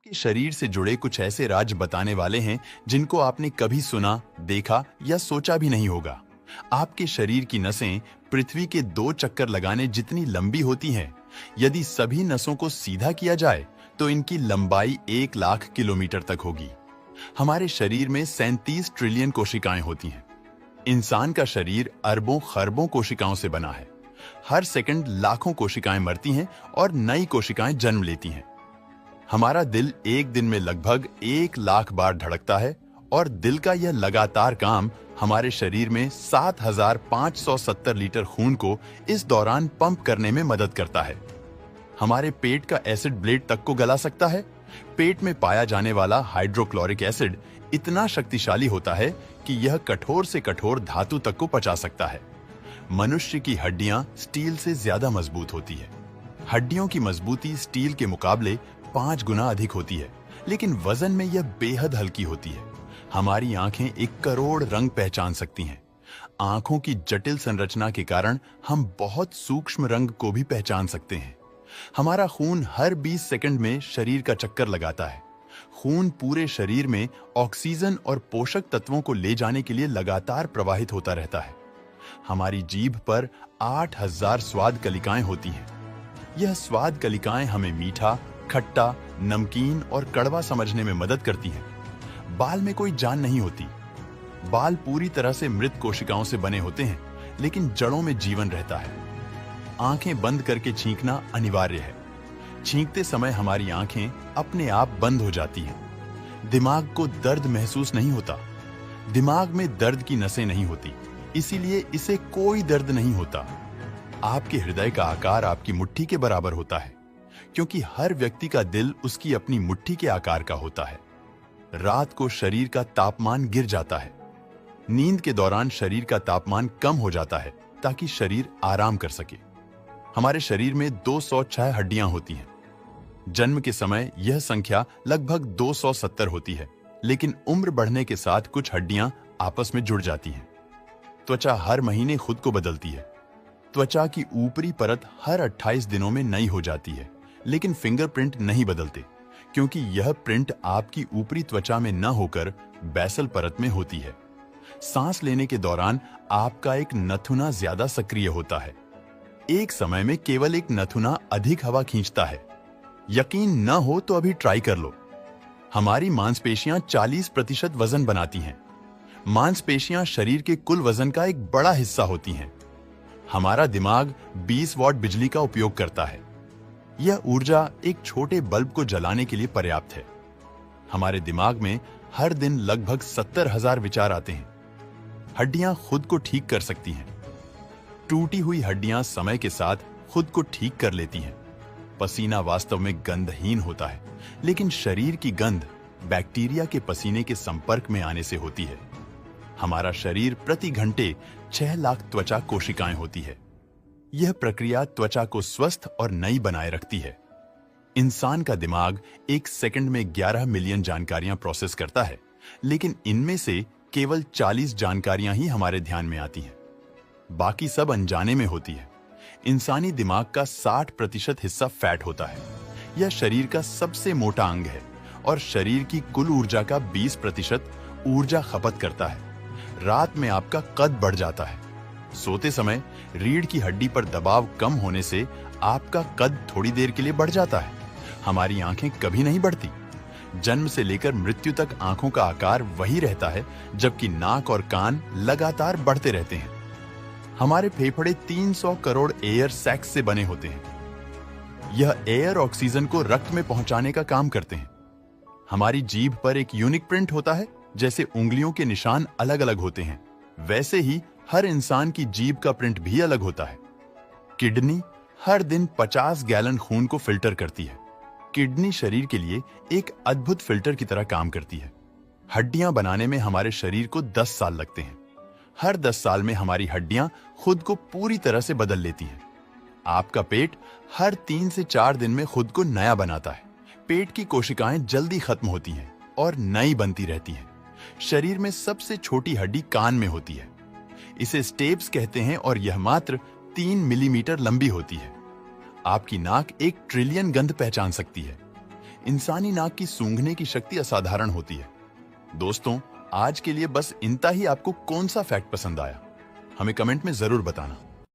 आपके शरीर से जुड़े कुछ ऐसे राज बताने वाले हैं जिनको आपने कभी सुना, देखा या सोचा भी नहीं होगा। आपके शरीर की नसें पृथ्वी के 2 चक्कर लगाने जितनी लंबी होती हैं। यदि सभी नसों को सीधा किया जाए तो इनकी लंबाई 1 लाख किलोमीटर तक होगी। हमारे शरीर में 37 ट्रिलियन कोशिकाएं होती हैं। इंसान का शरीर अरबों खरबों कोशिकाओं से बना है। हर सेकंड लाखों कोशिकाएं मरती हैं और नई कोशिकाएं जन्म लेती हैं। हमारा दिल एक दिन में लगभग 1 लाख बार धड़कता है और दिल का यह लगातार काम हमारे शरीर में 7,570 लीटर खून को इस दौरान पंप करने में मदद करता है। हमारे पेट का एसिड ब्लेड तक को गला सकता है। पेट में पाया जाने वाला हाइड्रोक्लोरिक एसिड इतना शक्तिशाली होता है कि यह कठोर से कठोर धातु तक को पचा सकता है। मनुष्य की हड्डियां स्टील से ज्यादा मजबूत होती है। हड्डियों की मजबूती स्टील के मुकाबले 5 गुना अधिक होती है, लेकिन वजन में यह बेहद हल्की होती है। हमारी आंखें 1 करोड़ रंग पहचान सकती हैं। आंखों की जटिल संरचना के कारण हम बहुत सूक्ष्म रंग को भी पहचान सकते हैं। हमारा खून हर 20 सेकंड में शरीर का चक्कर लगाता है। खून पूरे शरीर में ऑक्सीजन और पोषक तत्वों को ले जाने के लिए लगातार प्रवाहित होता रहता है। हमारी जीभ पर 8,000 स्वाद कलिकाएं होती हैं। यह स्वाद कलिकाएं हमें मीठा, खट्टा, नमकीन और कड़वा समझने में मदद करती हैं। बाल में कोई जान नहीं होती। बाल पूरी तरह से मृत कोशिकाओं से बने होते हैं, लेकिन जड़ों में जीवन रहता है। आंखें बंद करके छींकना अनिवार्य है। छींकते समय हमारी आंखें अपने आप बंद हो जाती हैं। दिमाग को दर्द महसूस नहीं होता। दिमाग में दर्द की नसें नहीं होती, इसीलिए इसे कोई दर्द नहीं होता। आपके हृदय का आकार आपकी मुट्ठी के बराबर होता है, क्योंकि हर व्यक्ति का दिल उसकी अपनी मुट्ठी के आकार का होता है। रात को शरीर का तापमान गिर जाता है। नींद के दौरान शरीर का तापमान कम हो जाता है ताकि शरीर आराम कर सके। हमारे शरीर में 206 हड्डियां होती हैं। जन्म के समय यह संख्या लगभग 270 होती है, लेकिन उम्र बढ़ने के साथ कुछ हड्डियां आपस में जुड़ जाती हैं। त्वचा हर महीने खुद को बदलती है। त्वचा की ऊपरी परत हर 28 दिनों में नई हो जाती है, लेकिन फिंगरप्रिंट नहीं बदलते, क्योंकि यह प्रिंट आपकी ऊपरी त्वचा में न होकर बेसल परत में होती है। सांस लेने के दौरान आपका एक नथुना ज्यादा सक्रिय होता है। एक समय में केवल एक नथुना अधिक हवा खींचता है। यकीन न हो तो अभी ट्राई कर लो। हमारी मांसपेशियां 40% वजन बनाती हैं। मांसपेशियां शरीर के कुल वजन का एक बड़ा हिस्सा होती हैं। हमारा दिमाग 20 वॉट बिजली का उपयोग करता है। यह ऊर्जा एक छोटे बल्ब को जलाने के लिए पर्याप्त है। हमारे दिमाग में हर दिन लगभग 70,000 विचार आते हैं। हड्डियां खुद को ठीक कर सकती हैं। टूटी हुई हड्डियां समय के साथ खुद को ठीक कर लेती हैं। पसीना वास्तव में गंधहीन होता है, लेकिन शरीर की गंध बैक्टीरिया के पसीने के संपर्क में आने से होती है। हमारा शरीर प्रति घंटे 6 लाख त्वचा कोशिकाएं होती है। यह प्रक्रिया त्वचा को स्वस्थ और नई बनाए रखती है। इंसान का दिमाग 1 सेकंड में 11 मिलियन जानकारियां प्रोसेस करता है, लेकिन इनमें से केवल 40 जानकारियां ही हमारे ध्यान में आती हैं। बाकी सब अनजाने में होती है। इंसानी दिमाग का 60% हिस्सा फैट होता है। यह शरीर का सबसे मोटा अंग है और शरीर की कुल ऊर्जा का 20% ऊर्जा खपत करता है। रात में आपका कद बढ़ जाता है। सोते समय रीढ़ की हड्डी पर दबाव कम होने से आपका कद थोड़ी देर के लिए बढ़ जाता है। हमारी आंखें कभी नहीं बढ़ती। जन्म से लेकर मृत्यु तक आंखों का आकार वही रहता है, जबकि नाक और कान लगातार बढ़ते रहते हैं। हमारे फेफड़े 300 करोड़ एयर सैक्स से बने होते हैं। यह एयर ऑक्सीजन को रक्त में पहुंचाने का काम करते हैं। हमारी जीभ पर एक यूनिक प्रिंट होता है। जैसे उंगलियों के निशान अलग अलग होते हैं, वैसे ही हर इंसान की जीभ का प्रिंट भी अलग होता है। किडनी हर दिन 50 गैलन खून को फिल्टर करती है। किडनी शरीर के लिए एक अद्भुत फिल्टर की तरह काम करती है। हड्डियां बनाने में हमारे शरीर को 10 साल लगते हैं। हर 10 साल में हमारी हड्डियां खुद को पूरी तरह से बदल लेती हैं। आपका पेट हर 3 से 4 दिन में खुद को नया बनाता है। पेट की कोशिकाएं जल्दी खत्म होती हैं और नई बनती रहती हैं। शरीर में सबसे छोटी हड्डी कान में होती है। इसे स्टेप्स कहते हैं और यह मात्र 3 मिलीमीटर लंबी होती है। आपकी नाक 1 ट्रिलियन गंध पहचान सकती है। इंसानी नाक की सूंघने की शक्ति असाधारण होती है। दोस्तों, आज के लिए बस इतना ही। आपको कौन सा फैक्ट पसंद आया, हमें कमेंट में जरूर बताना।